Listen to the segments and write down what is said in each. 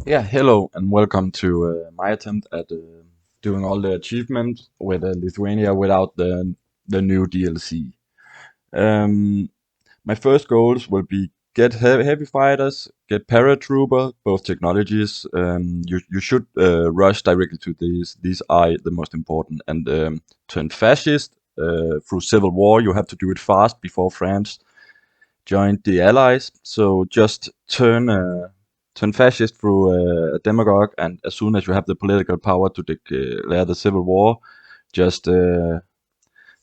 Yeah, hello and welcome to my attempt at doing all the achievement with Lithuania without the new DLC. Um, my first goals will be get heavy fighters, get paratrooper, both technologies. You should rush directly to these. These are the most important. And turn fascist through civil war. You have to do it fast before France joined the Allies. So just turn fascist through a demagogue, and as soon as you have the political power to declare the civil war, just uh,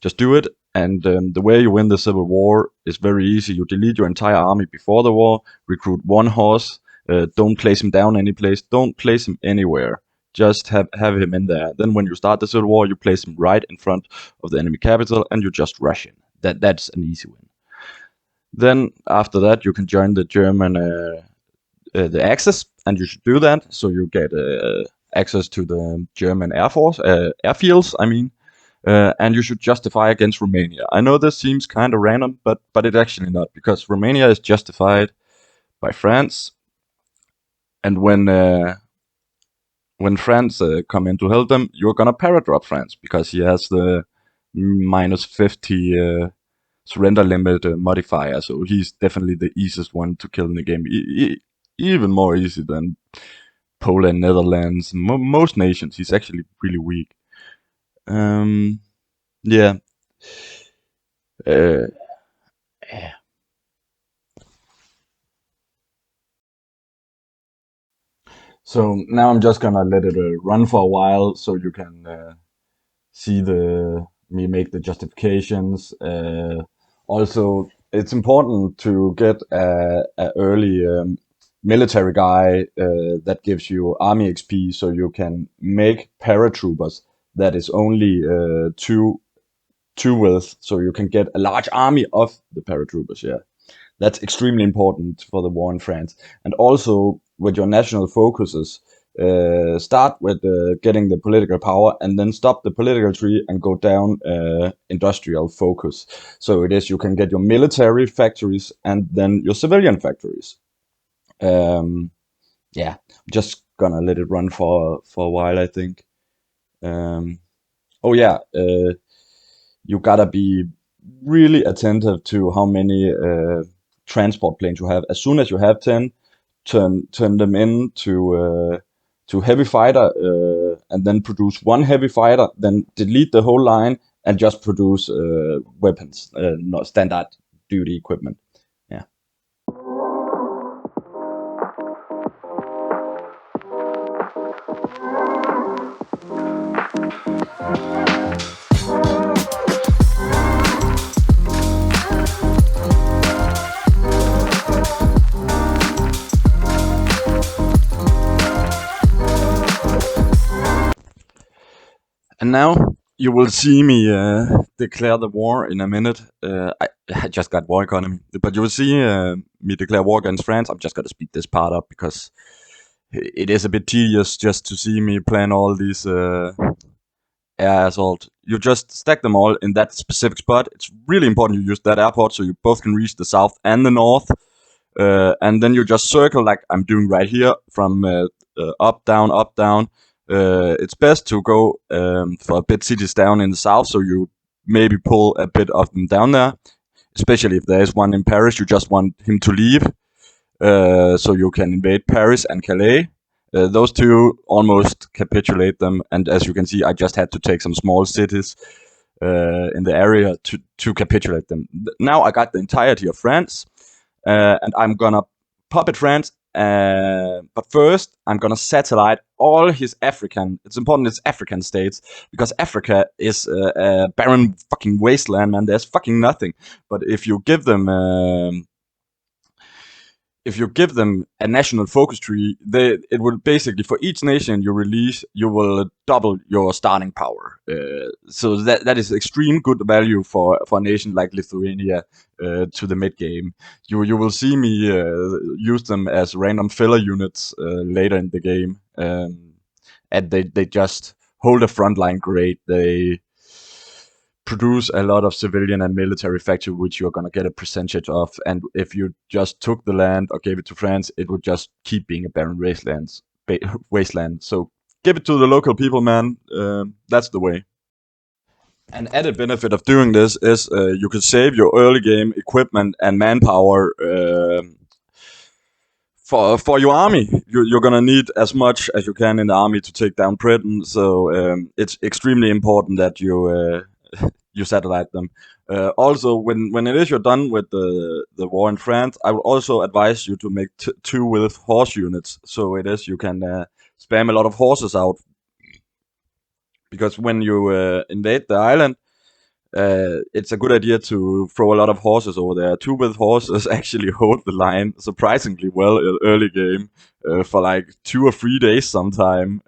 just do it. And the way you win the civil war is very easy. You delete your entire army before the war, recruit one horse, don't place him down any place, don't place him anywhere. Just have him in there. Then when you start the civil war, you place him right in front of the enemy capital, and you just rush in. That's an easy win. Then after that, you can join the German the Axis, and you should do that so you get access to the German Air Force airfields. I mean, and you should justify against Romania. I know this seems kind of random, but it's actually not, because Romania is justified by France, and when France come in to help them, you're gonna paradrop France because he has the -50 surrender limit modifier, so he's definitely the easiest one to kill in the game. Even more easy than Poland, Netherlands, most nations. He's actually really weak. Um, yeah. Uh, so now I'm just gonna let it run for a while, so you can see the me make the justifications. Also, it's important to get a early military guy that gives you army XP, so you can make paratroopers that is only two with, so you can get a large army of the paratroopers. Yeah, that's extremely important for the war in France. And also with your national focuses, start with getting the political power, and then stop the political tree and go down industrial focus. So it is you can get your military factories and then your civilian factories. Um, yeah, I'm just gonna let it run for a while, I think. Um, oh yeah, you gotta be really attentive to how many transport planes you have. As soon as you have 10, turn them into to heavy fighter, and then produce one heavy fighter. Then delete the whole line and just produce weapons, not standard duty equipment. Yeah. And now you will see me declare the war in a minute. I just got war economy, but you will see me declare war against France. I'm just gonna speed this part up because it is a bit tedious just to see me plan all these air assault. You just stack them all in that specific spot. It's really important you use that airport so you both can reach the south and the north. And then you just circle like I'm doing right here from up, down, up, down. It's best to go for a bit cities down in the south, so you maybe pull a bit of them down there. Especially if there is one in Paris, you just want him to leave, so you can invade Paris and Calais. Those two almost capitulate them, and as you can see, I just had to take some small cities in the area to capitulate them. Now I got the entirety of France, and I'm gonna puppet France. But first, I'm gonna satellite all his African. It's important it's African states, because Africa is a barren fucking wasteland, man. There's fucking nothing. But if you give them a national focus tree, it will basically, for each nation you release, you will double your starting power. So that is extreme good value for a nation like Lithuania to the mid game. You will see me use them as random filler units later in the game, and they just hold a front line great. They produce a lot of civilian and military factory, which you're gonna get a percentage of. And if you just took the land or gave it to France, it would just keep being a barren wasteland. So give it to the local people, man. That's the way. An added benefit of doing this is you can save your early game equipment and manpower for your army. You're gonna need as much as you can in the army to take down Britain. So it's extremely important that you satellite them. Also, when it is you're done with the war in France, I would also advise you to make two with horse units. So it is you can spam a lot of horses out, because when you invade the island, it's a good idea to throw a lot of horses over there. Two with horses actually hold the line surprisingly well early game for like 2 or 3 days sometime.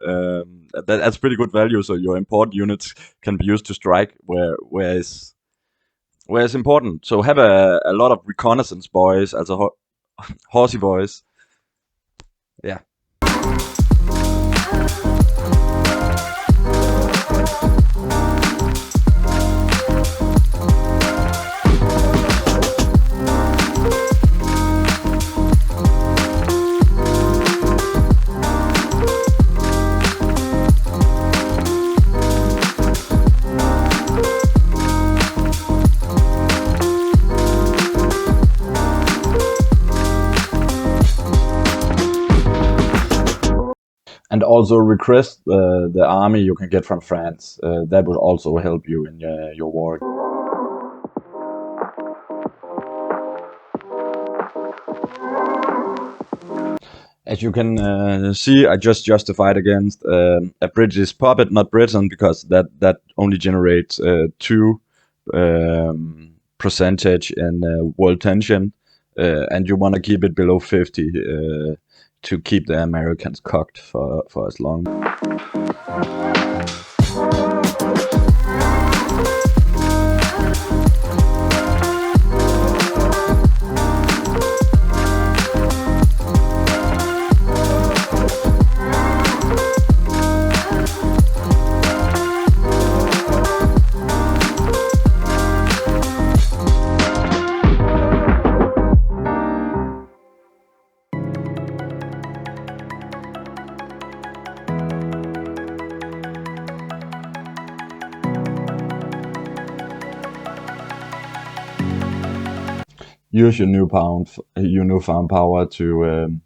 That's pretty good value. So your important units can be used to strike where it's important. So have a lot of reconnaissance boys as a horsey boys. Yeah. And also request the army you can get from France. That would also help you in your war. As you can see, I just justified against a British puppet, not Britain, because that only generates 2 percentage in world tension, and you want to keep it below 50 to keep the Americans cocked for as long. Use your newfound power to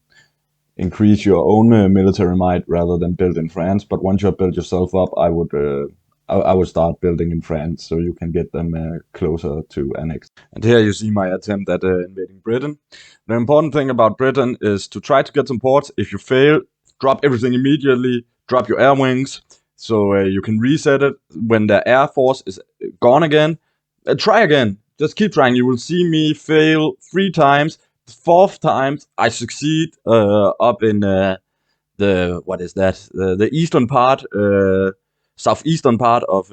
increase your own military might rather than build in France. But once you have built yourself up, I would start building in France so you can get them closer to annex. And here you see my attempt at invading Britain. The important thing about Britain is to try to get some ports. If you fail, drop everything immediately. Drop your air wings so you can reset it when the air force is gone again. Try again. Just keep trying. You will see me fail 3 times. The 4th time I succeed up in the what is that? The eastern part, southeastern part of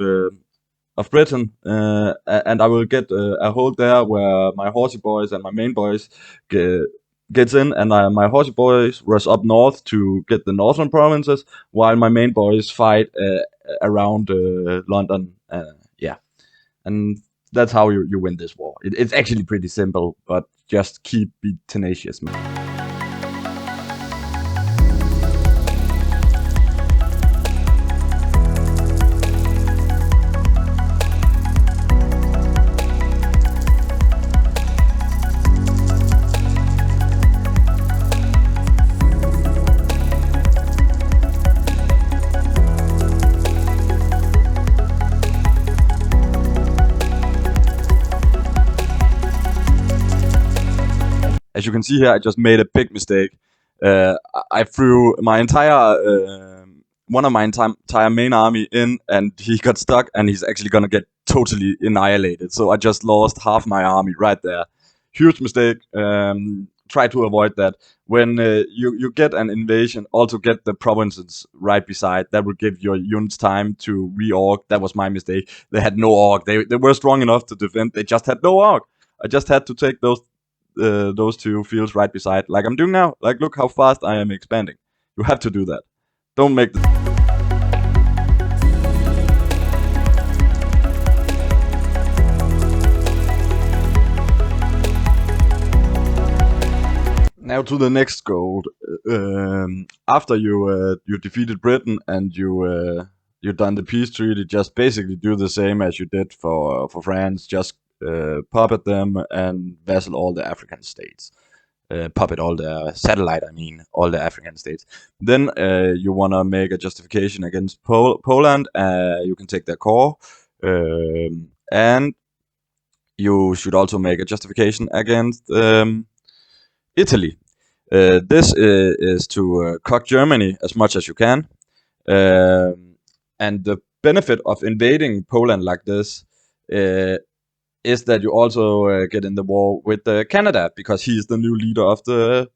Britain, and I will get a hold there where my horsey boys and my main boys gets in, and my horsey boys rush up north to get the northern provinces, while my main boys fight around London. Yeah, and that's how you win this war. It's actually pretty simple, but just be tenacious, man. As you can see here, I just made a big mistake. I threw my one of my entire main army in, and he got stuck, and he's actually gonna get totally annihilated. So I just lost half my army right there. Huge mistake. Try to avoid that. When you get an invasion, also get the provinces right beside. That will give your units time to reorg. That was my mistake. They had no org. They were strong enough to defend. They just had no org. I just had to take those 2 fields right beside, like I'm doing now. Like, look how fast I am expanding. You have to do that. Don't make the Now to the next goal. After you defeated Britain and you done the peace treaty, just basically do the same as you did for France. Just puppet them and vassal all the African states. Puppet all the satellite, I mean, all the African states. Then you want to make a justification against Poland. You can take their core, and you should also make a justification against Italy. This is to cut Germany as much as you can. And the benefit of invading Poland like this is that you also get in the war with Canada, because he's the new leader of the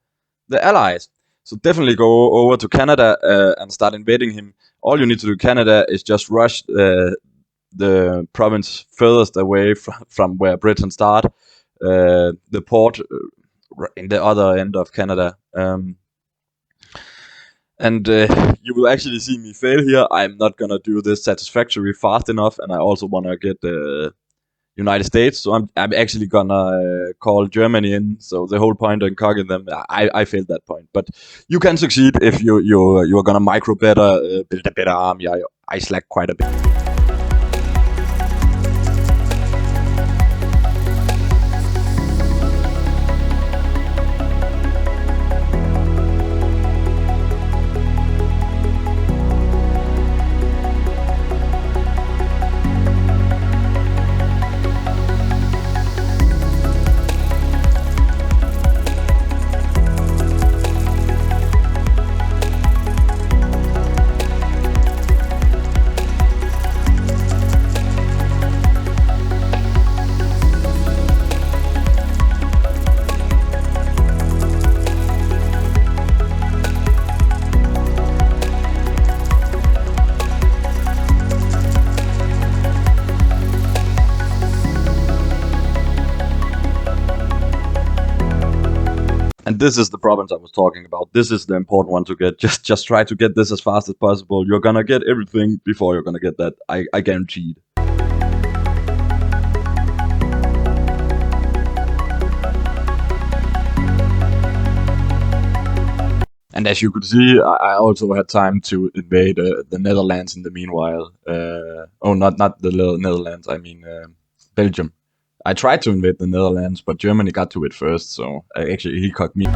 Allies. So definitely go over to Canada and start invading him. All you need to do in Canada is just rush the province furthest away from where Britain start, the port in the other end of Canada. And you will actually see me fail here. I'm not gonna do this satisfactory fast enough, and I also wanna get the United States. So I'm actually gonna call Germany in. So the whole point in cocking them, I failed that point. But you can succeed if you're gonna micro better, build a better army. I slack quite a bit. And this is the problems I was talking about. This is the important one to get. Just try to get this as fast as possible. You're gonna get everything before you're gonna get that. I guarantee it. And as you could see, I also had time to invade the Netherlands in the meanwhile. Not the Netherlands. I mean Belgium. I tried to invade the Netherlands, but Germany got to it first. So actually, he caught me.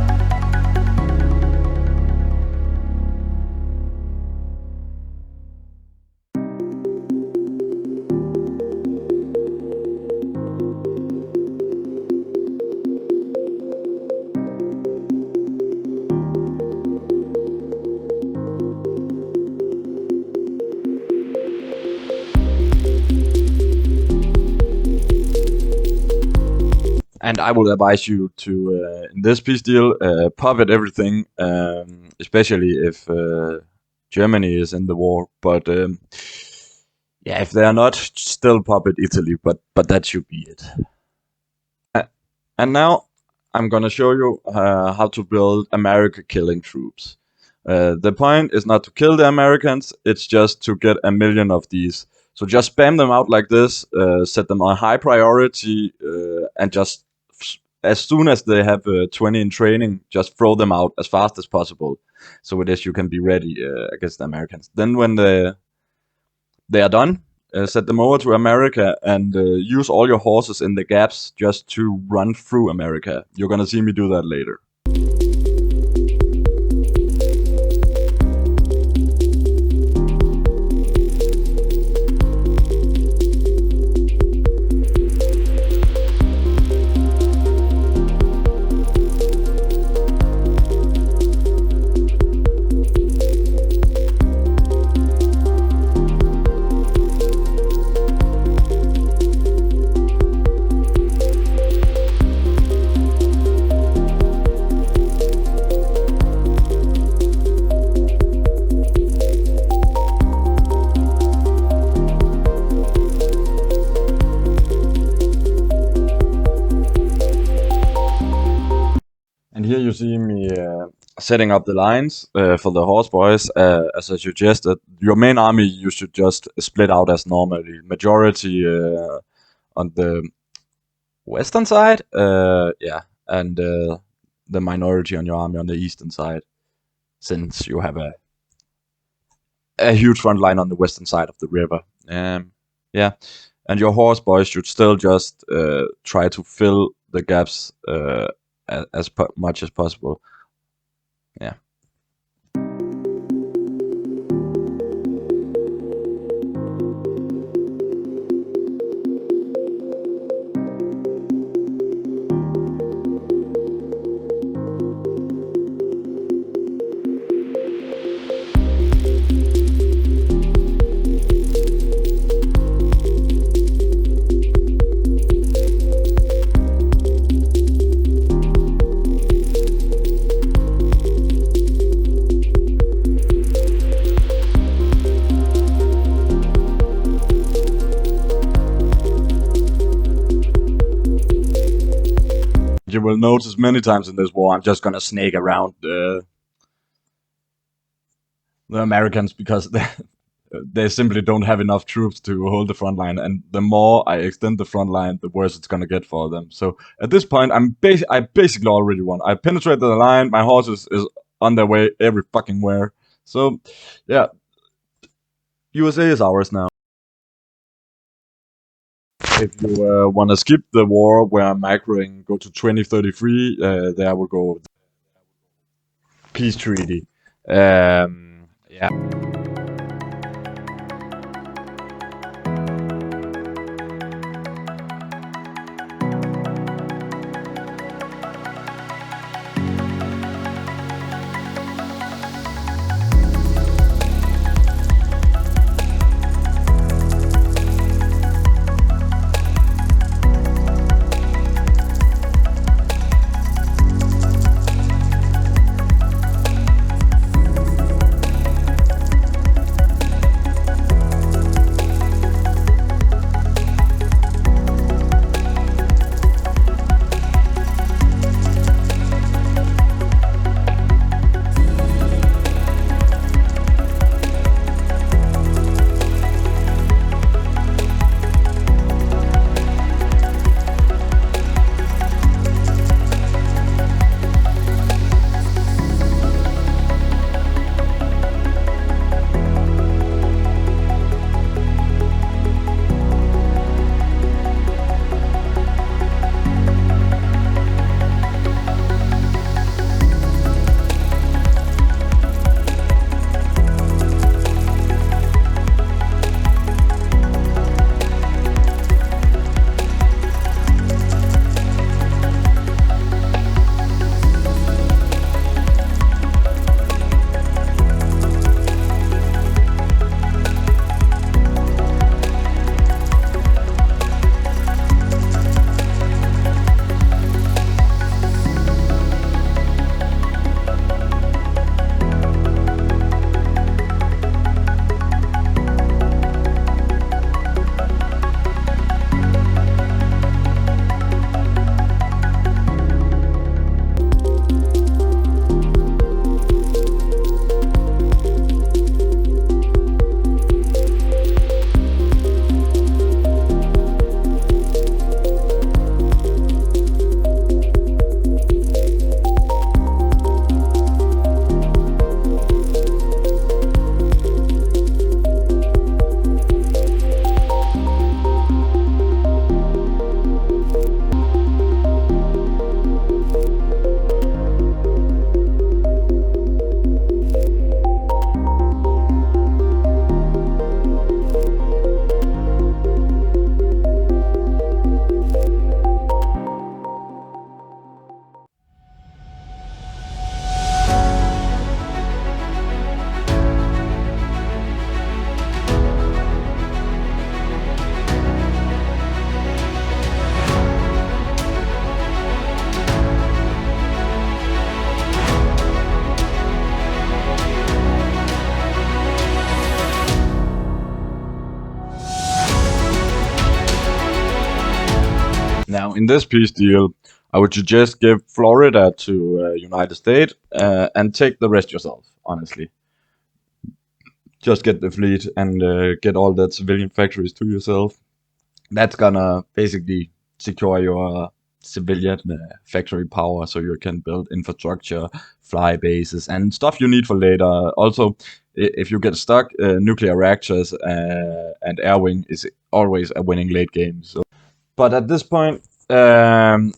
And I will advise you to, in this peace deal, puppet everything, especially if Germany is in the war. But yeah, if they are not, still puppet Italy. But that should be it. And now I'm gonna show you how to build America killing troops. The point is not to kill the Americans, it's just to get 1,000,000 of these. So just spam them out like this, set them on high priority, and just as soon as they have 20 in training, just throw them out as fast as possible. So with this you can be ready against the Americans. Then when they are done, set them over to America and use all your horses in the gaps just to run through America. You're gonna see me do that later. And here you see me setting up the lines for the horse boys. As I suggested, your main army you should just split out as normally. Majority on the western side, yeah, and the minority on your army on the eastern side, since you have a huge front line on the western side of the river. Yeah, and your horse boys should still just try to fill the gaps as much as possible. Yeah. You will notice many times in this war, I'm just gonna snake around the Americans because they simply don't have enough troops to hold the front line, and the more I extend the front line, the worse it's gonna get for them. So at this point, I basically already won. I penetrated the line. My horse is on their way every fucking where. So yeah, USA is ours now. If you want to skip the war where I'm macroing, go to 2033. There I will go peace treaty. Yeah. Now, in this peace deal, I would suggest give Florida to United States and take the rest yourself. Honestly, just get the fleet and get all that civilian factories to yourself. That's gonna basically secure your civilian factory power, so you can build infrastructure, fly bases, and stuff you need for later. Also, if you get stuck, nuclear reactors and air wing is always a winning late game. So, but at this point,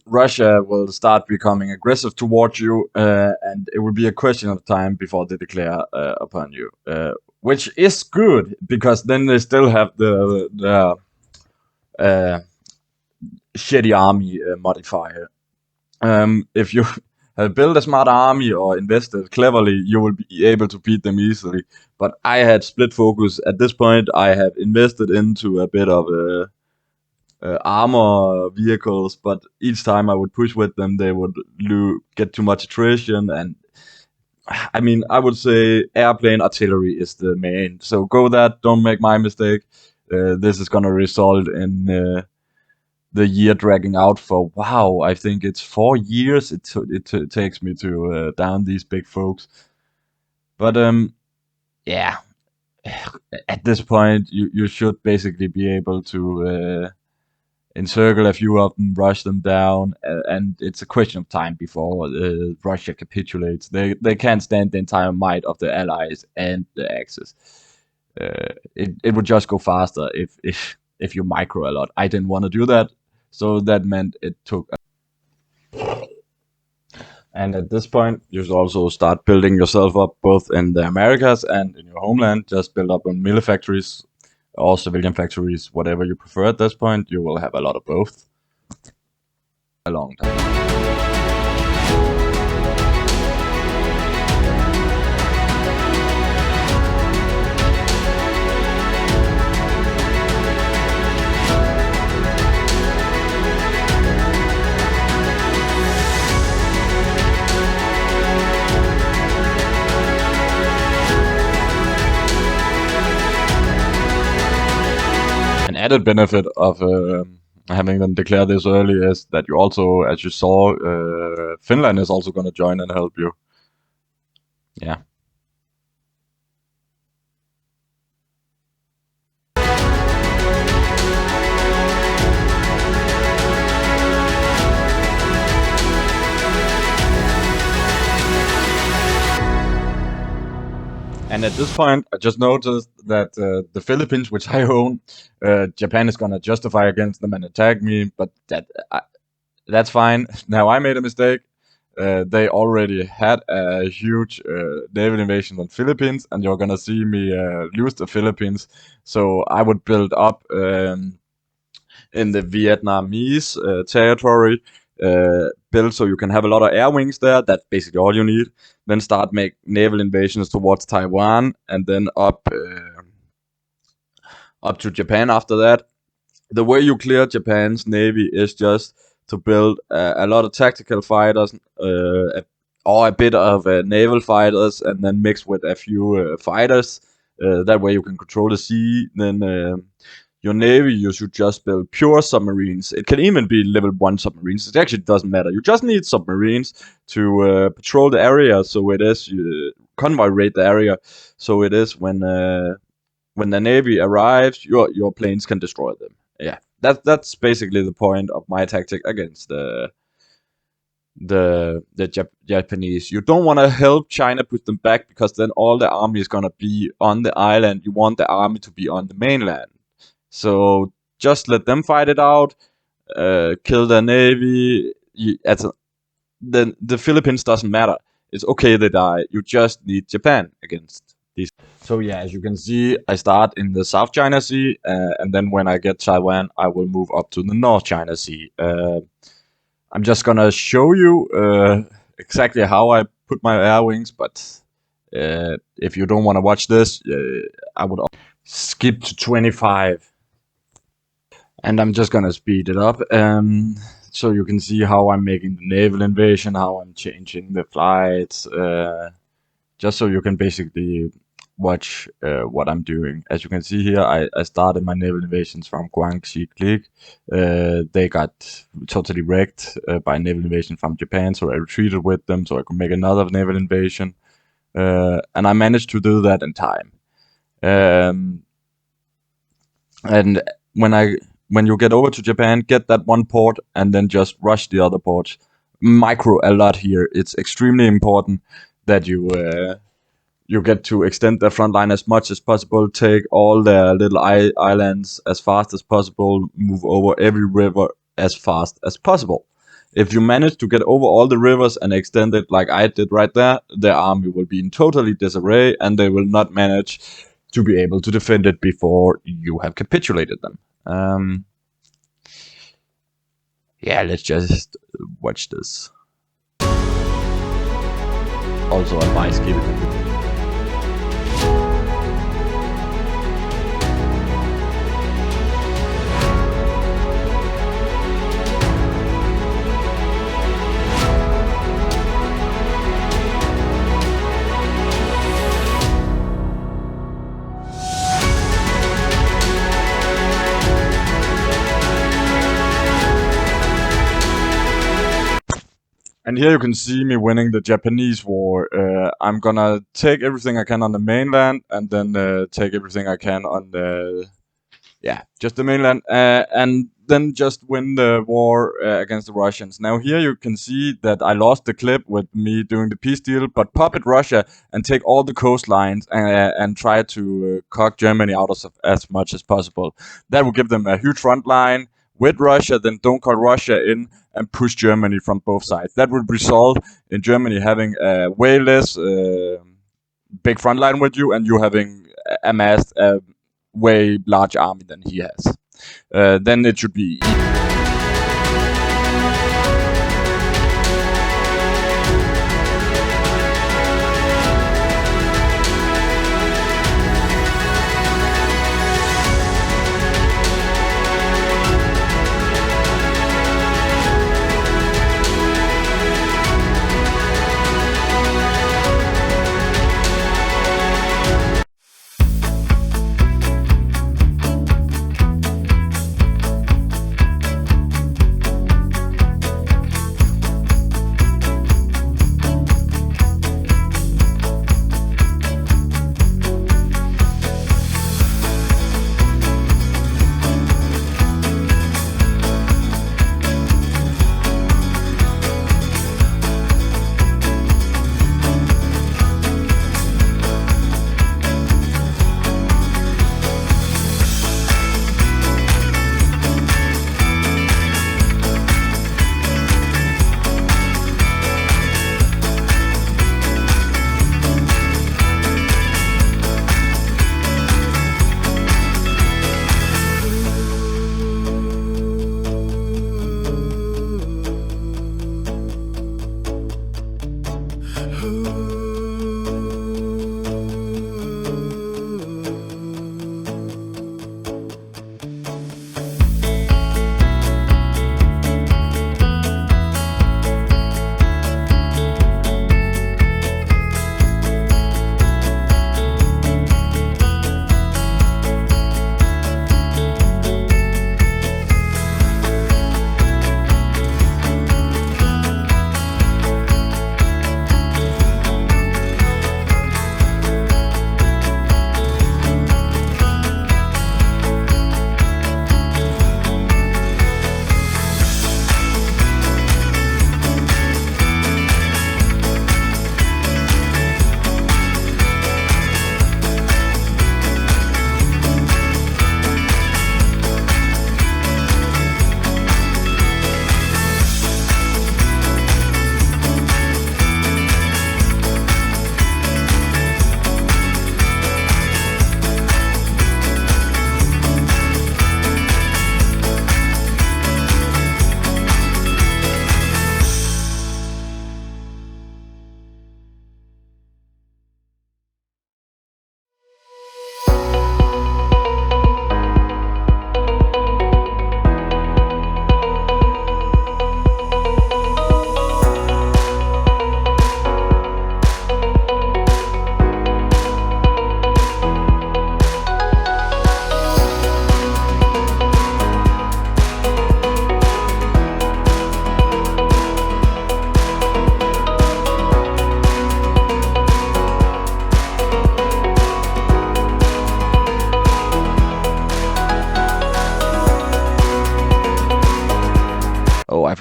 Russia will start becoming aggressive towards you, and it will be a question of time before they declare upon you. Which is good because then they still have the uh, shitty army modifier. If you have built a smart army or invested cleverly, you will be able to beat them easily. But I had split focus. At this point, I have invested into a bit of armor vehicles, but each time I would push with them, they would get too much attrition. And I mean, I would say airplane artillery is the main. So go that. Don't make my mistake. This is gonna result in the year dragging out for wow. I think it's 4 years. It takes me to down these big folks. But yeah. At this point, you should basically be able to encircle a few of them, rush them down, and it's a question of time before Russia capitulates. They can't stand the entire might of the Allies and the Axis. It would just go faster if you micro a lot. I didn't want to do that, so that meant it took. And at this point, you should also start building yourself up both in the Americas and in your homeland. Just build up on military factories or civilian factories, whatever you prefer at this point. You will have a lot of both. A long time. An added benefit of having them declare this early is that you also, as you saw, Finland is also going to join and help you. Yeah. And at this point, I just noticed that the Philippines, which I own, Japan is gonna justify against them and attack me. But that's fine. Now I made a mistake. They already had a huge naval invasion on Philippines, and you're gonna see me lose the Philippines. So I would build up in the Vietnamese territory. Build so you can have a lot of air wings there. That's basically all you need. Then start make naval invasions towards Taiwan, and then up to Japan after that. The way you clear Japan's navy is just to build a lot of tactical fighters, or a bit of naval fighters, and then mix with a few fighters. That way you can control the sea. Then your navy, you should just build pure submarines. It can even be level 1 submarines. It actually doesn't matter. You just need submarines to patrol the area. So it is convoy raid the area. So it is when the navy arrives, your planes can destroy them. Yeah, that's basically the point of my tactic against the Japanese. You don't want to help China put them back, because then all the army is gonna be on the island. You want the army to be on the mainland. So just let them fight it out, kill their navy. The Philippines doesn't matter. It's okay they die. You just need Japan against these. So yeah, as you can see, I start in the South China Sea, and then when I get Taiwan, I will move up to the North China Sea. I'm just gonna show you exactly how I put my air wings, but if you don't want to watch this, I would skip to 25. And I'm just gonna speed it up, so you can see how I'm making the naval invasion, how I'm changing the flights, just so you can basically watch what I'm doing. As you can see here, I started my naval invasions from Guangxi Click. They got totally wrecked by naval invasion from Japan, so I retreated with them so I could make another naval invasion. And I managed to do that in time. And when I when you get over to Japan, get that one port and then just rush the other ports. Micro a lot here. It's extremely important that you get to extend the front line as much as possible, take all the little islands as fast as possible, move over every river as fast as possible. If you manage to get over all the rivers and extend it like I did right there, the army will be in totally disarray and they will not manage to be able to defend it before you have capitulated them. Yeah, let's just watch this. Also advice given. And here you can see me winning the Japanese war. I'm gonna take everything I can on the mainland and then take everything I can on the, just the mainland, and then just win the war against the Russians. Now here you can see that I lost the clip with me doing the peace deal, but puppet Russia and take all the coastlines and try to cock Germany out as much as possible. That will give them a huge front line with Russia, then don't call Russia in and push Germany from both sides. That would result in Germany having way less big front line with you, and you having amassed a way larger army than he has. Then it should be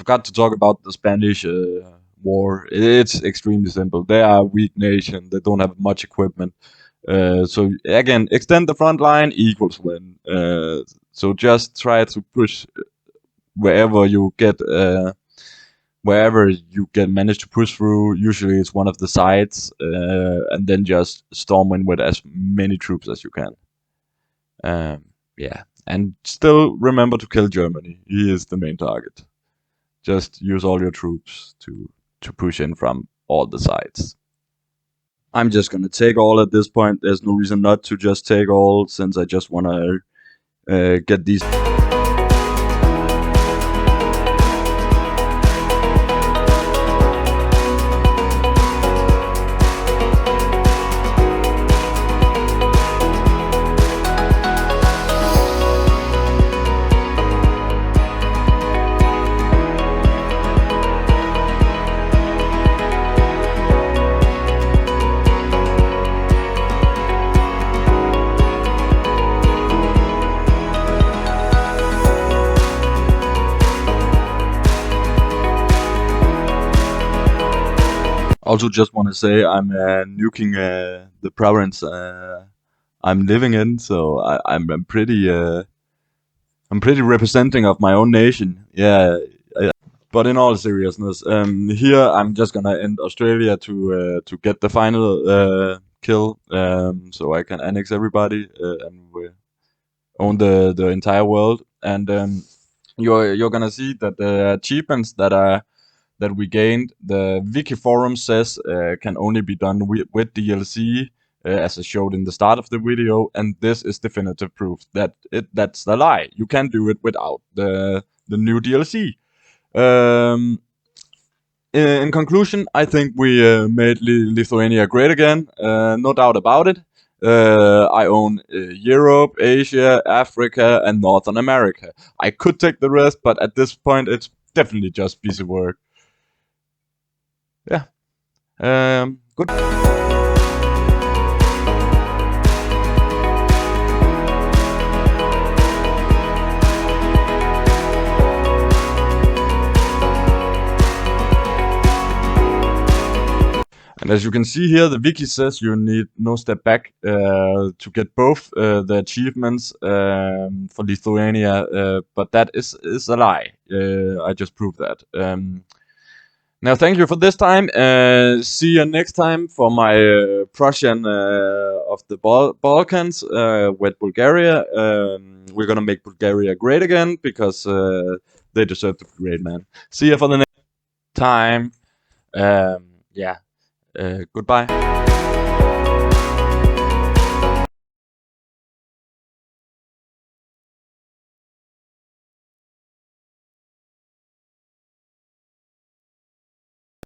forgot to talk about the Spanish war. It's extremely simple. They are a weak nation. They don't have much equipment. So again, extend the front line equals win. So just try to push wherever you get. Wherever you get manage to push through, usually it's one of the sides, and then just storm in with as many troops as you can. Yeah, and still remember to kill Germany. He is the main target. Just use all your troops to push in from all the sides. I'm just gonna take all at this point. There's no reason not to just take all, since I just wanna get these. Also, just want to say I'm nuking the province I'm living in, so I'm pretty representing of my own nation. Yeah, but in all seriousness, here I'm just gonna end Australia to get the final kill, so I can annex everybody and we own the entire world. And you're gonna see that the achievements that we gained, the wiki forum says can only be done with DLC, as I showed in the start of the video, and this is definitive proof that that's a lie. You can do it without the new DLC. Um, in conclusion, I think we made Lithuania great again. No doubt about it. I own Europe, Asia, Africa, and Northern America. I could take the rest, but at this point, it's definitely just busy work. Yeah. Good. And as you can see here, the wiki says you need no step back to get both the achievements for Lithuania, but that is a lie. I just proved that. Now, thank you for this time. See you next time for my Prussian of the Balkans with Bulgaria. We're gonna make Bulgaria great again because they deserve to be great, man. See you for the next time. Yeah. Goodbye.